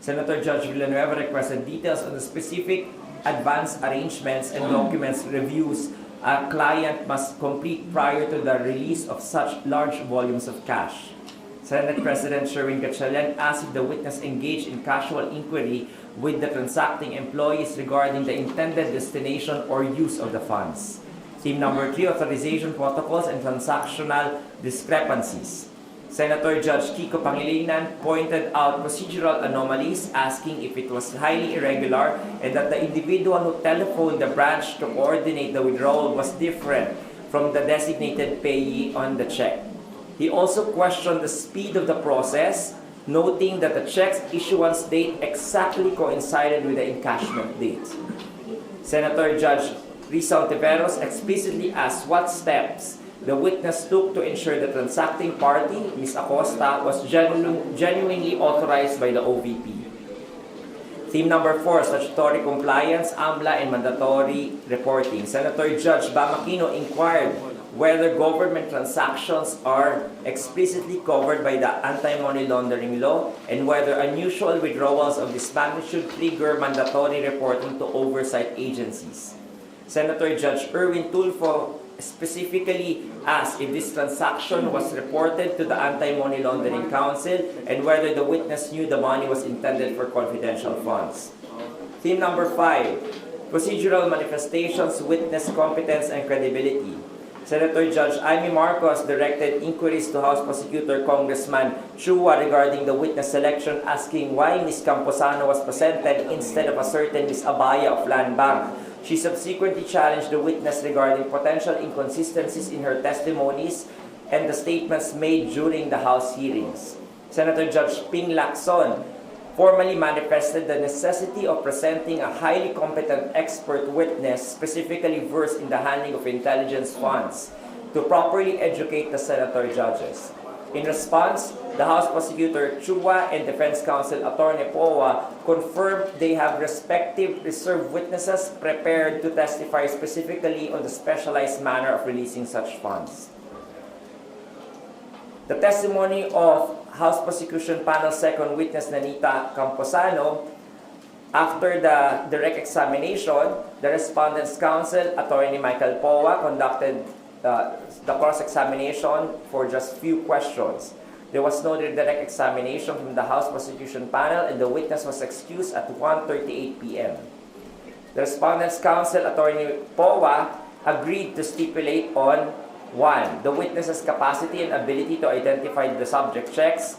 Senator Judge Villanueva requested details on the specific advance arrangements and documents reviews a client must complete prior to the release of such large volumes of cash. Senate President Sherwin Gatchalian asked if the witness engaged in casual inquiry with the transacting employees regarding the intended destination or use of the funds. Theme number 3, authorization protocols and transactional discrepancies. Senator Judge Kiko Pangilinan pointed out procedural anomalies, asking if it was highly irregular and that the individual who telephoned the branch to coordinate the withdrawal was different from the designated payee on the check. He also questioned the speed of the process, noting that the check's issuance date exactly coincided with the encashment date. Senator Judge Rizal Tiveros explicitly asked what steps the witness took to ensure the transacting party, Ms. Acosta, was genuinely authorized by the OVP. Theme number 4, statutory compliance, AMLA, and mandatory reporting. Senator Judge Bam Aquino inquired whether government transactions are explicitly covered by the anti-money laundering law and whether unusual withdrawals of this magnitude trigger mandatory reporting to oversight agencies. Senator Judge Erwin Tulfo specifically asked if this transaction was reported to the Anti-Money Laundering Council and whether the witness knew the money was intended for confidential funds. Theme number 5, procedural manifestations, witness competence and credibility. Senator Judge Amy Marcos directed inquiries to House Prosecutor Congressman Chua regarding the witness selection, asking why Ms. Camposano was presented instead of a certain Ms. Abaya of Land Bank. She subsequently challenged the witness regarding potential inconsistencies in her testimonies and the statements made during the House hearings. Senator Judge Ping Lacson formally manifested the necessity of presenting a highly competent expert witness specifically versed in the handling of intelligence funds to properly educate the senator judges. In response, the House Prosecutor Chua and Defense Counsel Attorney Poa confirmed they have respective reserve witnesses prepared to testify specifically on the specialized manner of releasing such funds. The testimony of House Prosecution Panel Second Witness Nanita Camposano. After the direct examination, the Respondent's Counsel, Attorney Michael Poa, conducted the cross-examination for just few questions. There was no direct examination from the House Prosecution Panel and the witness was excused at 1:38 p.m. The Respondent's Counsel, Attorney Poa, agreed to stipulate on 1. The witness's capacity and ability to identify the subject checks.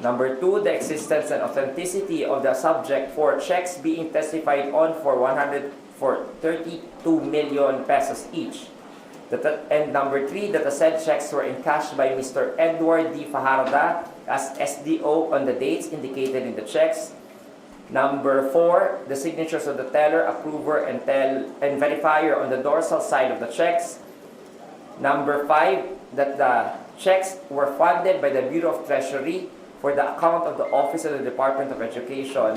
Number 2, the existence and authenticity of the subject for checks being testified on for 32 million pesos each. And number 3, that the said checks were encashed by Mr. Edward D. Fajarda as SDO on the dates indicated in the checks. Number 4, the signatures of the teller, approver, and verifier on the dorsal side of the checks. Number 5, that the checks were funded by the Bureau of Treasury for the account of the Office of the Department of Education.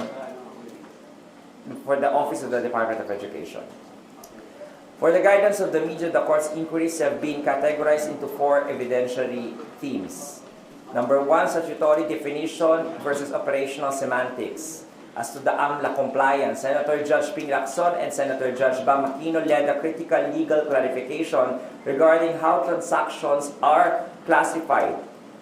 For the guidance of the media, the court's inquiries have been categorized into 4 evidentiary themes. Number 1, statutory definition versus operational semantics. As to the AMLA compliance, Senator Judge Ping Lacson and Senator Judge Bam Aquino led a critical legal clarification regarding how transactions are classified.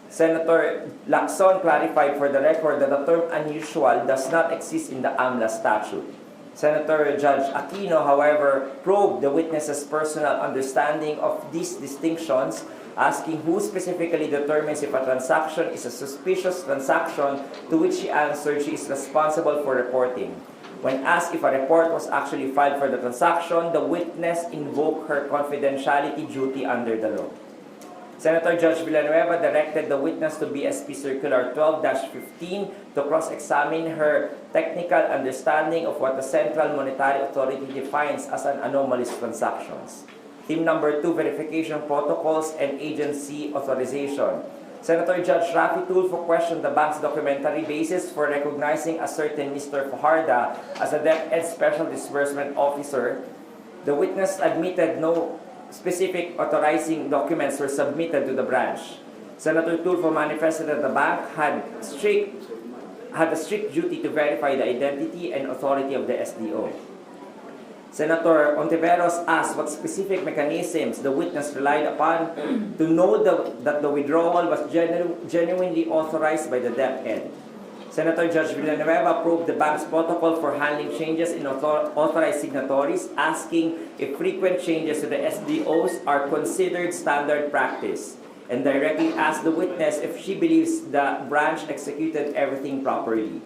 Senator Lacson clarified for the record that the term unusual does not exist in the AMLA statute. Senator Judge Aquino, however, probed the witness's personal understanding of these distinctions, asking who specifically determines if a transaction is a suspicious transaction, to which she answered she is responsible for reporting. When asked if a report was actually filed for the transaction, the witness invoked her confidentiality duty under the law. Senator Judge Villanueva directed the witness to BSP Circular 12-15 to cross-examine her technical understanding of what the Central Monetary Authority defines as an anomalous transactions. Theme number 2, verification protocols and agency authorization. Senator Judge Rafi Tulfo questioned the bank's documentary basis for recognizing a certain Mr. Fajarda as a DepEd Special Disbursement Officer. The witness admitted no specific authorizing documents were submitted to the branch. Senator Tulfo manifested that the bank had strict had a strict duty to verify the identity and authority of the SDO. Senator Ontiveros asked what specific mechanisms the witness relied upon to know that the withdrawal was genuinely authorized by the DepEd. Senator Judge Villanueva approved the bank's protocol for handling changes in authorized signatories, asking if frequent changes to the SDOs are considered standard practice, and directly asked the witness if she believes the branch executed everything properly.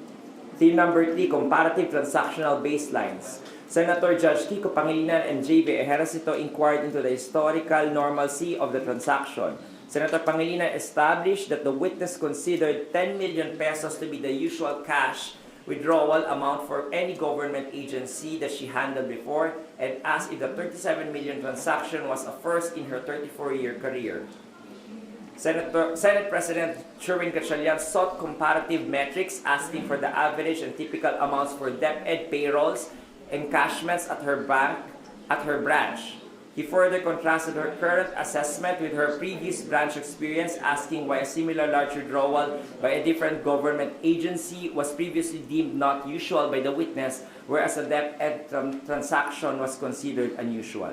Theme number 3, comparative transactional baselines. Senator Judge Kiko Pangilinan and J.B. Ejercito inquired into the historical normalcy of the transaction. Senator Pangilinan established that the witness considered 10 million pesos to be the usual cash withdrawal amount for any government agency that she handled before, and asked if the 37 million transaction was a first in her 34-year career. Senate President Sherwin Gatchalian sought comparative metrics, asking for the average and typical amounts for DepEd payrolls, encashments at her branch. He further contrasted her current assessment with her previous branch experience, asking why a similar large withdrawal by a different government agency was previously deemed not usual by the witness, whereas a DepEd transaction was considered unusual.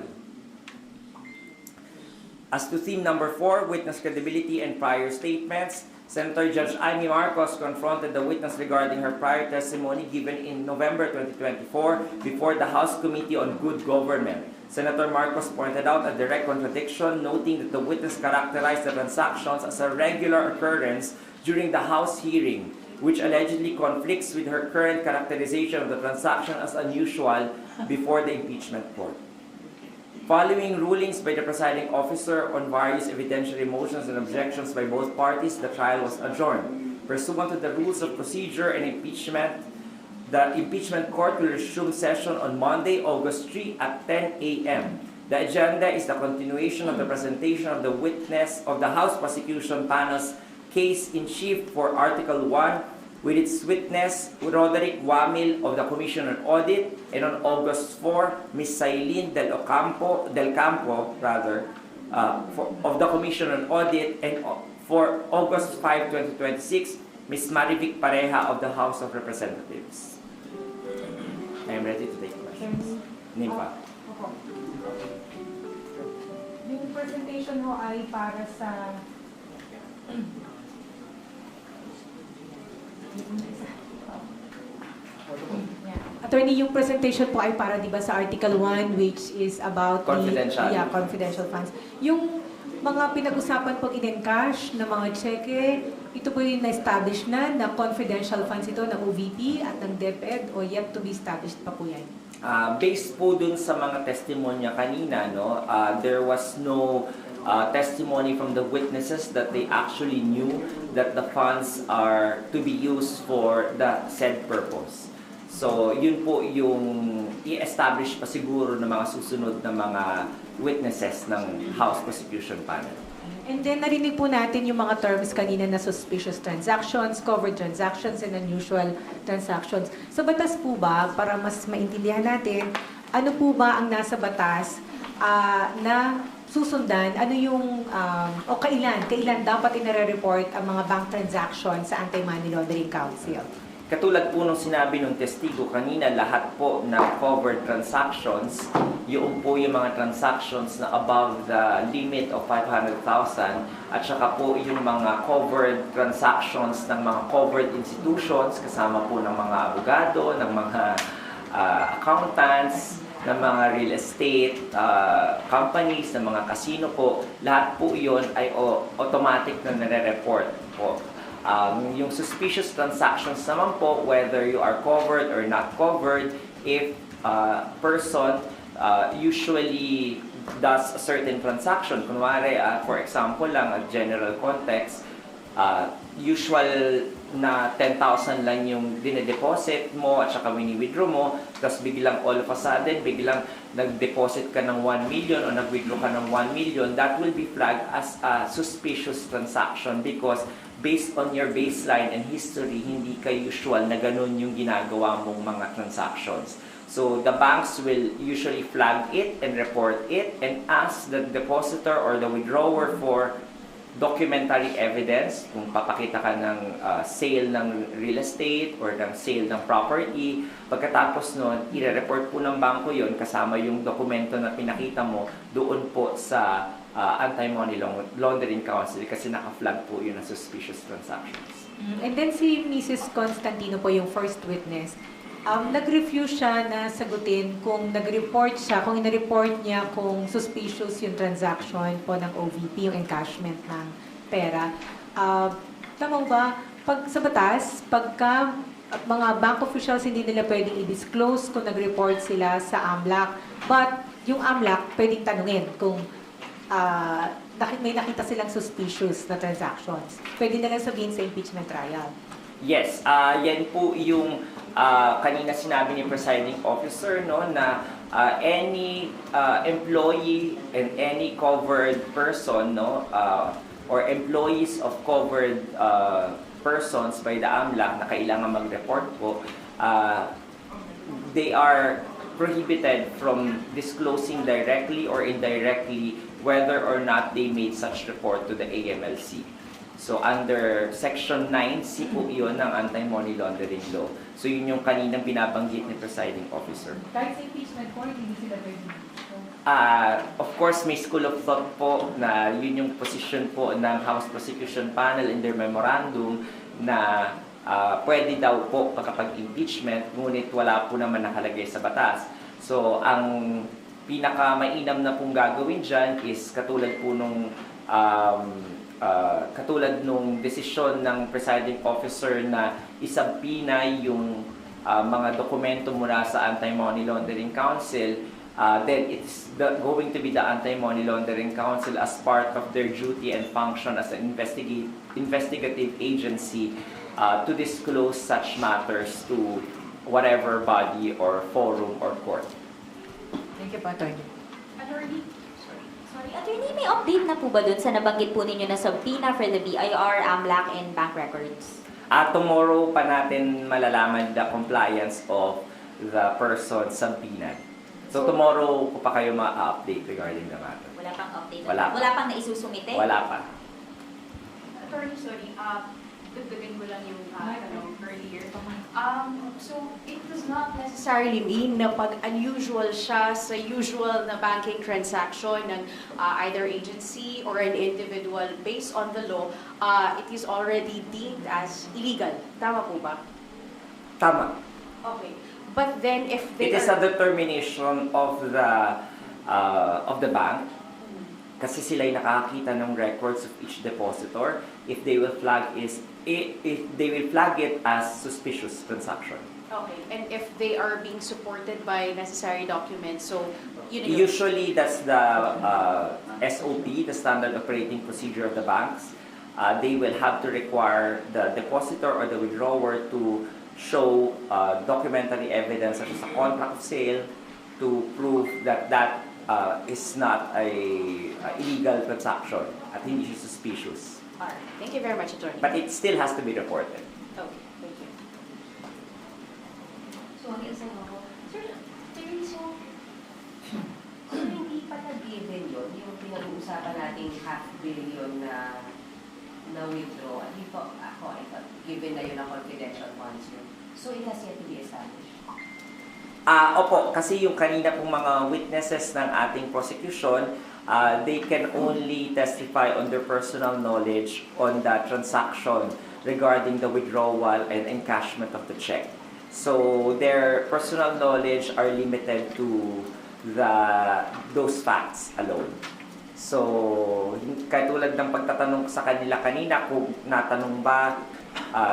As to theme number 4, witness credibility and prior statements, Senator Judge Amy Marcos confronted the witness regarding her prior testimony given in November 2024 before the House Committee on Good Government. Senator Marcos pointed out a direct contradiction, noting that the witness characterized the transactions as a regular occurrence during the House hearing, which allegedly conflicts with her current characterization of the transaction as unusual before the impeachment court. Following rulings by the presiding officer on various evidentiary motions and objections by both parties, the trial was adjourned. Pursuant to the rules of procedure and impeachment, the impeachment court will resume session on Monday, August 3 at 10 a.m. The agenda is the continuation of the presentation of the witness of the House Prosecution Panel's case-in-chief for Article 1 with its witness, Roderick Wamil of the Commission on Audit, and on August 4, Ms. Sailin del Campo, of the Commission on Audit, and for August 5, 2026, Ms. Marivic Pareja of the House of Representatives. I am ready to take questions. Nimpa. Yung presentation mo ay para sa Attorney, yung presentation po ay para, di ba, sa Article 1, which is about confidential. Confidential funds. Yung mga pinag-usapan pag in-encash na mga cheque, ito po yung na-establish na confidential funds ito ng OVP at ng DepEd, o yet to be established pa po yan? Based po dun sa mga testimonya kanina, no, there was no testimony from the witnesses that they actually knew that the funds are to be used for the said purpose. So, yun po yung i-establish pa siguro ng mga susunod na mga witnesses ng House Prosecution Panel. And then, narinig po natin yung mga terms kanina na suspicious transactions, covered transactions, and unusual transactions. Sa batas po ba, para mas maintindihan natin, ano po ba ang nasa batas na susundan, ano yung, o kailan dapat inare-report ang mga bank transactions sa Anti-Money Laundering Council? Katulad po nung sinabi ng testigo kanina, lahat po ng covered transactions, yung po yung mga transactions na above the limit of 500,000, at saka po yung mga covered transactions ng mga covered institutions, kasama po ng mga abogado, ng mga accountants, ng mga real estate companies, ng mga casino po, lahat po yun ay automatic na nare-report po. Yung suspicious transactions naman po, whether you are covered or not covered, if person usually does a certain transaction, kunwari, for example lang, a general context, usual na 10,000 lang yung dinedeposit mo at saka wini-withdraw mo, tapos biglang all of a sudden, biglang nag-deposit ka ng 1 million o nag-withdraw ka ng 1 million, that will be flagged as a suspicious transaction because based on your baseline and history, hindi ka usual na ganun yung ginagawa mong mga transactions. So the banks will usually flag it and report it and ask the depositor or the withdrawer for documentary evidence, kung papakita ka ng sale ng real estate or ng sale ng property. Pagkatapos nun, i-report po ng bangko yon kasama yung dokumento na pinakita mo doon po sa Anti-Money Laundering Council kasi naka-flag po yun na suspicious transactions. And then si Mrs. Constantino po yung first witness. Nag-refuse siya na sagutin kung nag-report siya, kung in-report niya kung suspicious yung transaction po ng OVP, yung encashment ng pera. Tama ba? Pag sa batas, pagka mga bank officials hindi nila pwedeng i-disclose kung nag-report sila sa AMLAC, but yung AMLAC pwedeng tanungin kung may nakita silang suspicious na transactions. Pwede na lang sabihin sa impeachment trial. Yes, yan po yung kanina sinabi ni presiding officer, no, na any employee and any covered person, no, or employees of covered persons by the AMLAC na kailangan mag-report po, they are prohibited from disclosing directly or indirectly whether or not they made such report to the AMLC. So under Section 9C po yun ng Anti-Money Laundering Law. So yun yung kaninang binabanggit ni presiding officer. Kahit sa impeachment court, hindi sila pwede. Of course, may school of thought po na yun yung position po ng House Prosecution Panel in their memorandum na pwede daw po pagkapag-impeachment, ngunit wala po naman nakalagay sa batas. So ang pinaka-mainam na pong gagawin dyan is katulad po nung katulad nung desisyon ng presiding officer na isabpina yung mga dokumento mula sa Anti-Money Laundering Council, then it's going to be the Anti-Money Laundering Council as part of their duty and function as an investigative agency to disclose such matters to whatever body or forum or court. Thank you po, Attorney. Attorney, may update na po ba dun sa nabanggit po ninyo na subpoena for the BIR, AMLAC, and bank records? Tomorrow pa natin malalaman the compliance of the person subpoenaed. So tomorrow po pa kayo ma-update regarding the matter. Wala pang update? Wala pa. Wala pang naisusumite? Wala pa. Attorney, sorry, dagdagan ko lang yung tanong earlier. So, it does not necessarily mean na pag unusual siya sa usual na banking transaction ng either agency or an individual based on the law, it is already deemed as illegal. Tama po ba? Tama. Okay. But then if they It is a determination of the bank kasi sila'y nakakita ng records of each depositor if they will flag it as suspicious transaction. Okay. And if they are being supported by necessary documents, so Usually that's the SOP, the standard operating procedure of the banks. They will have to require the depositor or the withdrawer to show documentary evidence such as a contract of sale to prove that is not a illegal transaction at hindi siya suspicious. Alright. Thank you very much, Attorney. But it still has to be reported. Okay. Thank you. So, ang isa ako, sir, so hindi pa na-given yun, yung pinag-uusapan nating $500 million na withdraw, at hindi po ako, I thought, given na yun ang confidential funds yun. So, it has yet to be established. Opo, kasi yung kanina pong mga witnesses ng ating prosecution, they can only testify on their personal knowledge on the transaction regarding the withdrawal and encashment of the check. So their personal knowledge are limited to those facts alone. So, katulad ng pagtatanong sa kanila kanina, kung natanong ba,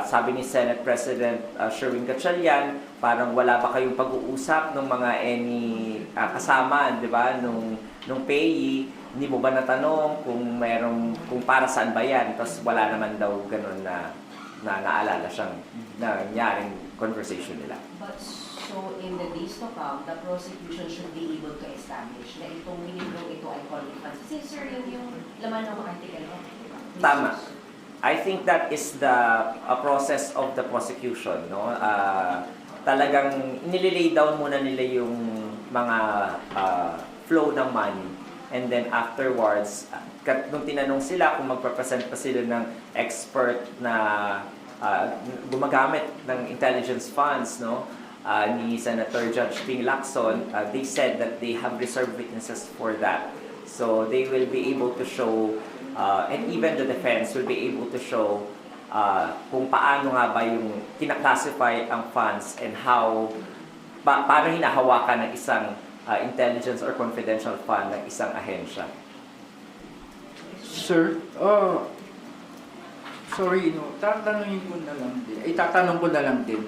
sabi ni Senate President Sherwin Gatchalian, parang wala ba kayong pag-uusap ng mga kasama, di ba, nung payee, hindi mo ba natanong kung para saan ba yan? Tapos wala naman daw ganun na naalala siyang nangyaring conversation nila. But so, in the days to come, the prosecution should be able to establish na itong winidraw ito ay public funds. Kasi sir, yung laman ng article. Tama. I think that is the process of the prosecution, no? Talagang nililay down muna nila yung mga flow ng money. And then afterwards, nung tinanong sila kung magpapresent pa sila ng expert na gumagamit ng intelligence funds, no, ni Senator Judge Ping Lacson, they said that they have reserved witnesses for that. So they will be able to show, and even the defense will be able to show kung paano nga ba yung kinaklasify ang funds and how, paano hinahawakan ng isang intelligence or confidential fund ng isang ahensya. Sir, sorry, no, tatanungin ko na lang din. Tatanong ko na lang din.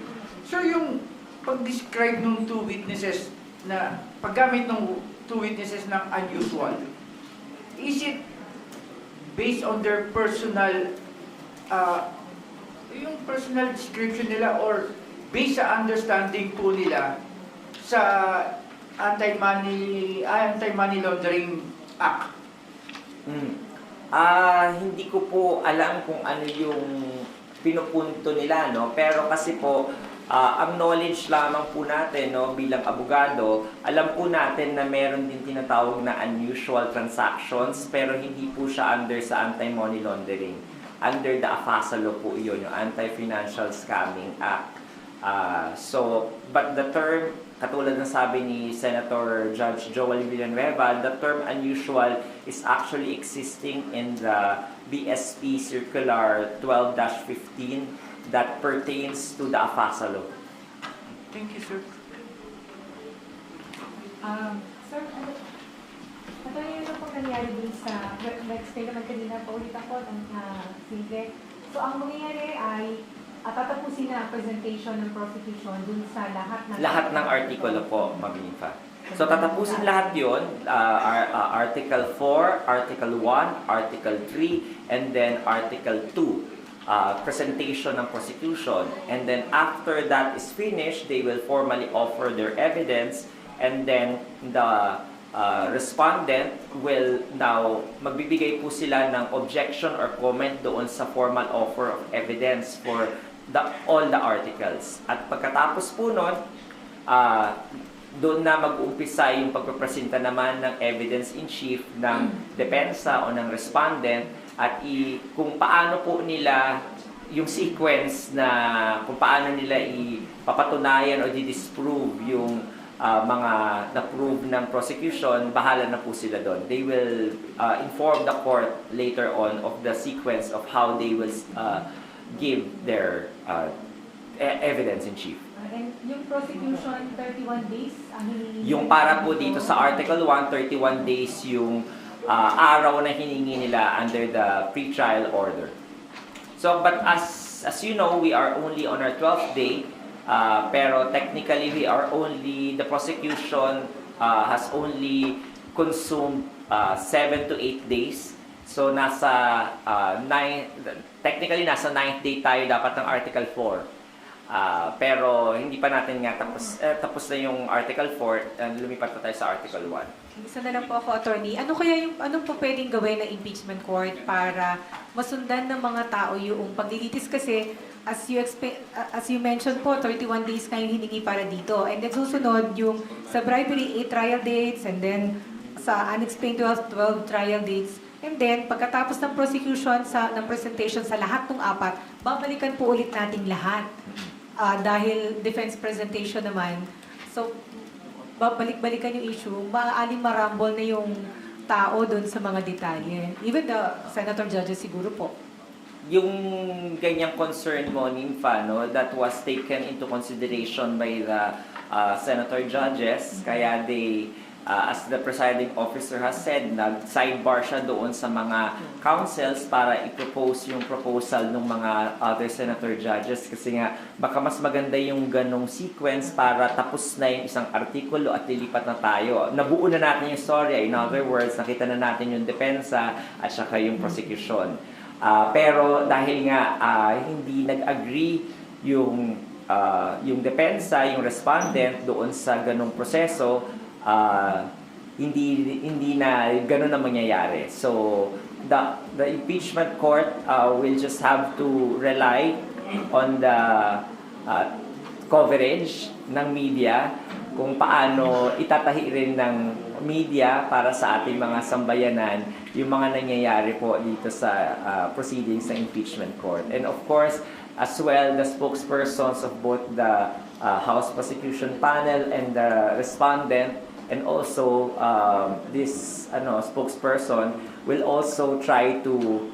Sir, yung pag-describe ng two witnesses na paggamit ng two witnesses ng unusual, is it based on their personal yung personal description nila or based sa understanding po nila sa anti-money laundering act? Hindi ko po alam kung ano yung pinupunto nila, no? Pero kasi po, ang knowledge lamang po natin, no, bilang abogado, alam po natin na meron din tinatawag na unusual transactions, pero hindi po siya under sa anti-money laundering. Under the AFASA po yun, yung Anti-Financial Scamming Act. But the term, katulad ng sabi ni Senator Judge Joel Villanueva, the term unusual is actually existing in the BSP Circular 12-15 that pertains to the AFASA law. Thank you, sir. Sir, ano yung pong nangyari dun sa, na-explain naman kanina, paulit ako ng simple. So, ang mangyayari ay tatapusin na ang presentation ng prosecution dun sa lahat ng Artikulo po, Ma'am Ninfa. So, tatapusin lahat yun, Article 4, Article 1, Article 3, and then Article 2. Presentation ng prosecution, and then after that is finished, they will formally offer their evidence, and then the respondent will now magbibigay po sila ng objection or comment doon sa formal offer of evidence for all the articles. At pagkatapos po nun, doon na mag-uumpisa yung pagpapresenta naman ng evidence in chief ng depensa o ng respondent at kung paano po nila yung sequence na kung paano nila ipapatunayan o di-disprove yung mga na-prove ng prosecution, bahala na po sila doon. They will inform the court later on of the sequence of how they will give their evidence in chief. And yung prosecution, 31 days? Yung para po dito sa Article 1, 31 days yung araw na hiningi nila under the pre-trial order. So, but as you know, we are only on our 12th day, pero technically the prosecution has only consumed 7 to 8 days. So, technically nasa 9th day tayo dapat ng Article 4. Pero hindi pa natin nga tapos na yung Article 4, lumipat pa tayo sa Article 1. Isa na lang po ako, attorney. Anong po pwedeng gawin ng impeachment court para masundan ng mga tao yung paglilitis? Kasi, as you mentioned po, 31 days kayo hiningi para dito. And then susunod yung sa bribery, 8 trial dates, and then sa unexplained 12 trial dates. And then, pagkatapos ng prosecution, ng presentation sa lahat ng 4, babalikan po ulit nating lahat. Dahil defense presentation naman. So, babalik-balikan yung issue, maaaring marambol na yung tao doon sa mga detalye. Even the senator judges siguro po. Yung ganyang concern mo, Ninfa, no, that was taken into consideration by the senator judges, kaya they, as the presiding officer has said, nag-sidebar siya doon sa mga councils para i-propose yung proposal ng mga other senator judges kasi nga baka mas maganda yung ganong sequence para tapos na yung isang artikulo at lilipat na tayo. Nabuo na natin yung story. In other words, nakita na natin yung depensa at saka yung prosecution. Pero dahil nga hindi nag-agree yung depensa, yung respondent doon sa ganong proseso, hindi na gano'n na mangyayari. So, the impeachment court will just have to rely on the coverage ng media kung paano itatahi rin ng media para sa ating mga sambayanan yung mga nangyayari po dito sa proceedings ng impeachment court. And of course, as well, the spokespersons of both the House Prosecution Panel and the respondent, and also this spokesperson will also try to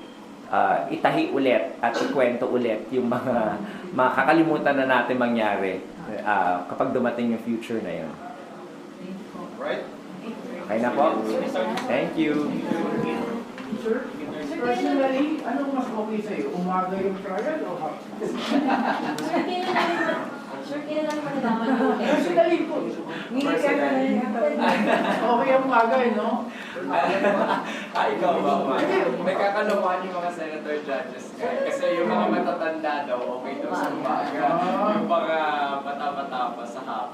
itahi ulit at ikwento ulit yung mga makakalimutan na natin mangyari kapag dumating yung future na yun. Right? Okay na po? Thank you. Sir, personally, anong mas okay sa'yo? Umaga yung trial o hapon? Sir, kailan naman nalaman yung Personally po. Okay ang umaga no? Ikaw ba? May kakalokohan yung mga senator judges kasi yung mga matatanda daw okay daw sa umaga. Yung mga bata-bata pa sa hapon.